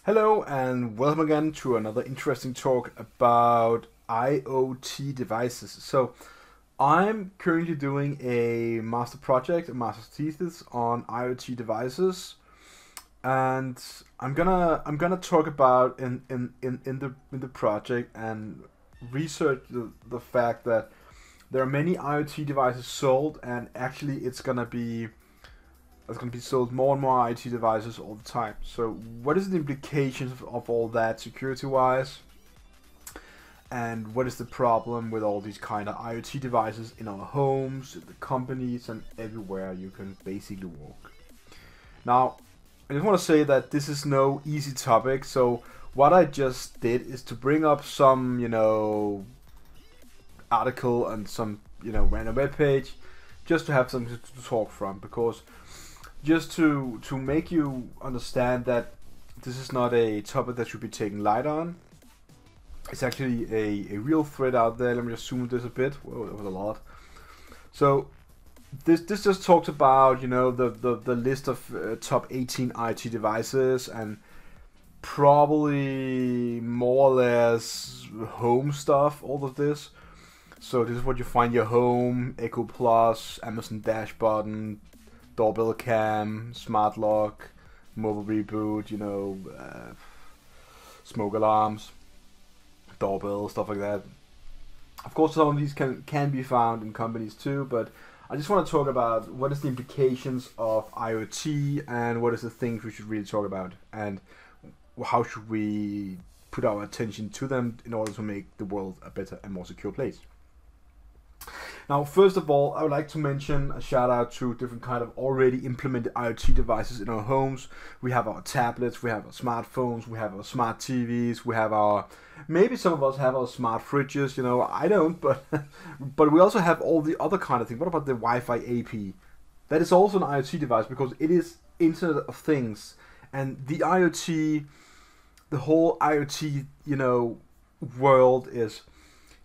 Hello and welcome again to another interesting talk about IoT devices. So I'm currently doing a master project, a master's thesis on IoT devices, and I'm gonna talk about in the project and research the fact that there are many IoT devices sold, and actually it's gonna be sold more and more IoT devices all the time. So what is the implications of all that security wise? And what is the problem with all these kind of IoT devices in our homes, in the companies, and everywhere you can basically walk? Now, I just want to say that this is no easy topic. So what I just did is to bring up some, article and some, random web page, just to have something to talk from, because just to make you understand that this is not a topic that should be taken light on. It's actually a real threat out there. Let me just zoom this a bit. Whoa, that was a lot. So this just talks about the list of top 18 IoT devices, and probably more or less home stuff, all of this. So this is what you find in your home: Echo Plus, Amazon Dash button, doorbell cam, smart lock, mobile reboot, smoke alarms, doorbell, stuff like that. Of course, some of these can be found in companies too, but I just want to talk about what is the implications of IoT and what is the things we should really talk about, and how should we put our attention to them in order to make the world a better and more secure place. Now, first of all, I would like to mention a shout out to different kind of already implemented IoT devices in our homes. We have our tablets, we have our smartphones, we have our smart TVs, we have our, maybe some of us have our smart fridges, I don't, but but we also have all the other kind of things. What about the Wi-Fi AP? That is also an IoT device because it is Internet of Things. And the IoT, the whole IoT, world is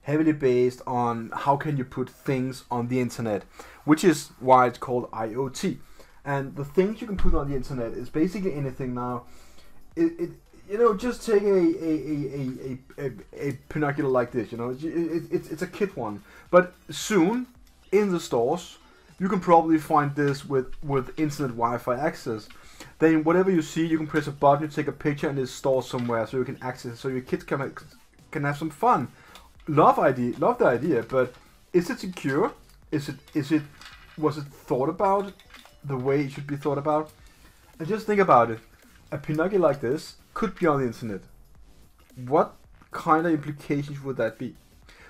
heavily based on how can you put things on the internet, which is why it's called IoT. And the things you can put on the internet is basically anything now. Just take a binocular like this. It's a kit one, but soon in the stores you can probably find this with internet Wi-Fi access. Then whatever you see, you can press a button, you take a picture, and it's stored somewhere, so you can access it, so your kids can have some fun. Love the idea, but is it secure? Was it thought about the way it should be thought about? And just think about it. A binocular like this could be on the internet. What kind of implications would that be?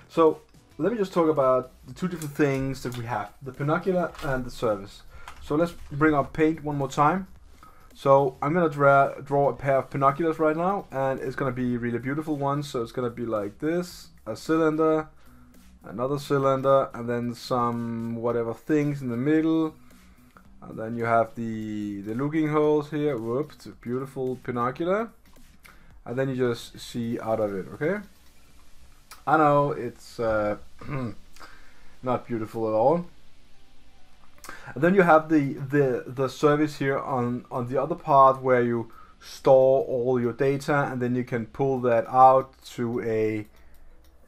So let me just talk about the two different things that we have: the binocular and the service. So let's bring up Paint one more time. So I'm gonna draw a pair of binoculars right now, and it's gonna be really beautiful ones. So it's gonna be like this: a cylinder, another cylinder, and then some whatever things in the middle, and then you have the looking holes here. Whoops, it's a beautiful binocular, and then you just see out of it. Okay, I know it's not beautiful at all. And then you have the service here on the other part, where you store all your data, and then you can pull that out to a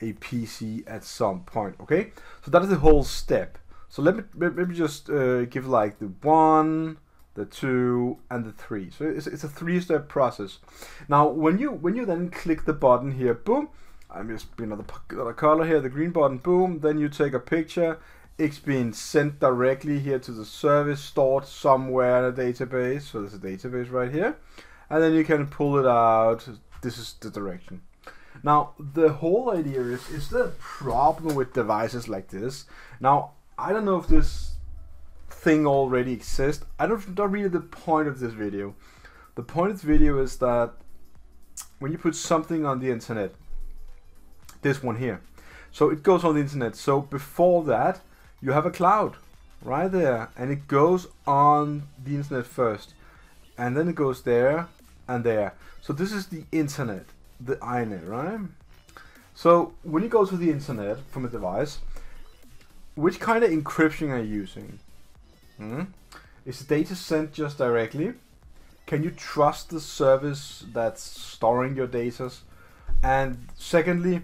PC at some point. Okay, so that is the whole step. So let me just give like the 1, the 2, and the 3. So it's a 3-step process. Now when you then click the button here, boom, I'm just another color here, the green button, boom, then you take a picture. It's being sent directly here to the service, stored somewhere in a database. So there's a database right here, and then you can pull it out. This is the direction. Now the whole idea is there a problem with devices like this? Now I don't know if this thing already exists. I don't really the point of this video. The point of this video is that when you put something on the internet, this one here, so it goes on the internet. So before that, you have a cloud right there, and it goes on the internet first, and then it goes there and there. So this is the internet, the INET, right? So when you go to the internet from a device, which kind of encryption are you using? Is the data sent just directly? can you trust the service that's storing your data? And secondly,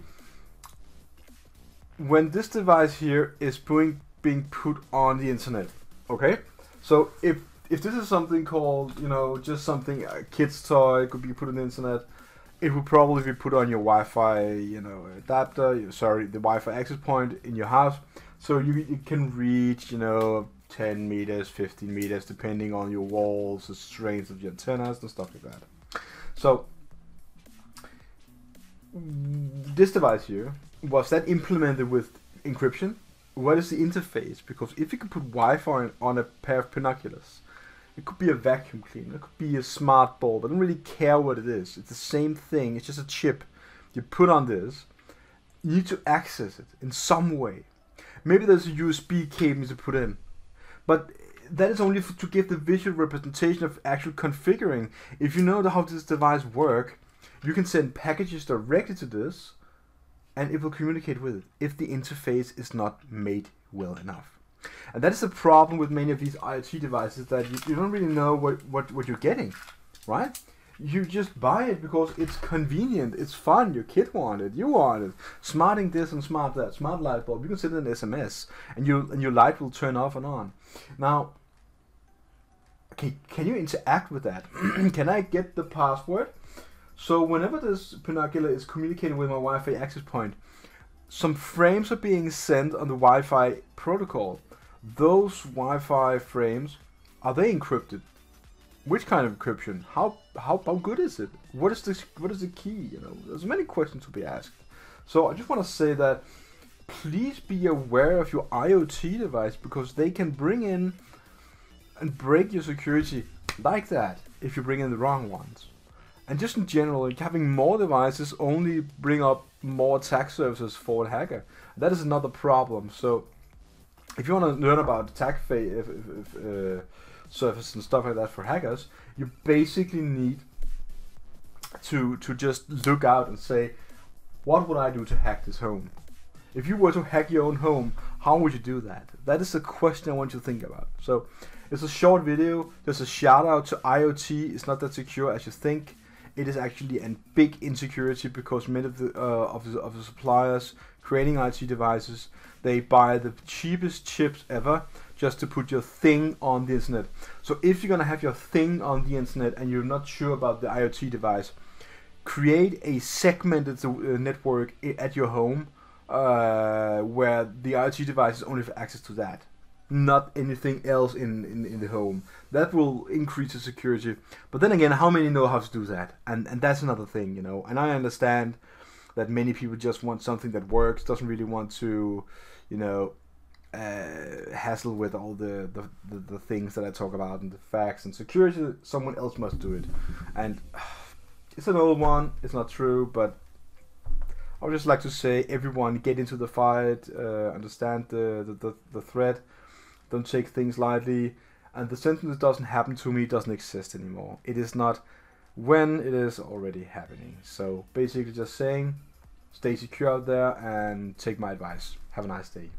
when this device here is being put on the internet, okay? So if this is something called, you know, just something a kid's toy, could be put on the internet, it will probably be put on your Wi-Fi, you know, adapter, the Wi-Fi access point in your house, so you can reach, you know, 10 meters, 15 meters, depending on your walls, the strength of your antennas and stuff like that. So this device here, was that implemented with encryption? What is the interface? Because if you could put Wi-Fi on a pair of binoculars, it could be a vacuum cleaner, it could be a smart bulb. I don't really care what it is. It's the same thing. It's just a chip you put on this. You need to access it in some way. Maybe there's a USB cable to put in, but that is only to give the visual representation of actually configuring. If you know how this device works, you can send packages directly to this, and it will communicate with it if the interface is not made well enough. And that is the problem with many of these IoT devices, that you don't really know what you're getting, right? You just buy it because it's convenient, it's fun, your kid wanted it, you want it. Smarting this and smart that, smart light bulb, you can send an SMS and your light will turn off and on. Now, okay, can you interact with that? Can I get the password? So whenever this binocular is communicating with my Wi-Fi access point, some frames are being sent on the Wi-Fi protocol. Those Wi-Fi frames, are they encrypted? Which kind of encryption? How good is it? What is the key? You know, there's many questions to be asked. So I just want to say that please be aware of your IoT device, because they can bring in and break your security like that if you bring in the wrong ones. And just in general, having more devices only bring up more attack surfaces for a hacker. That is another problem. So if you want to learn about attack surfaces and stuff like that for hackers, you basically need to just look out and say, what would I do to hack this home? If you were to hack your own home, how would you do that? That is the question I want you to think about. So it's a short video. There's a shout out to IoT. It's not that secure as you think. It is actually a big insecurity, because many of the suppliers creating IoT devices, they buy the cheapest chips ever just to put your thing on the internet. So if you're gonna have your thing on the internet and you're not sure about the IoT device, create a segmented network at your home where the IoT devices only have access to that, not anything else in the home. That will increase the security. But then again, how many know how to do that? And that's another thing, you know. And I understand that many people just want something that works, doesn't really want to, you know, hassle with all the things that I talk about and the facts and security. Someone else must do it. And it's an old one, it's not true, but I would just like to say, everyone get into the fight, understand the threat, don't take things lightly, and the sentence doesn't happen to me doesn't exist anymore. It is not when, it is already happening. So basically just saying, stay secure out there and take my advice. Have a nice day.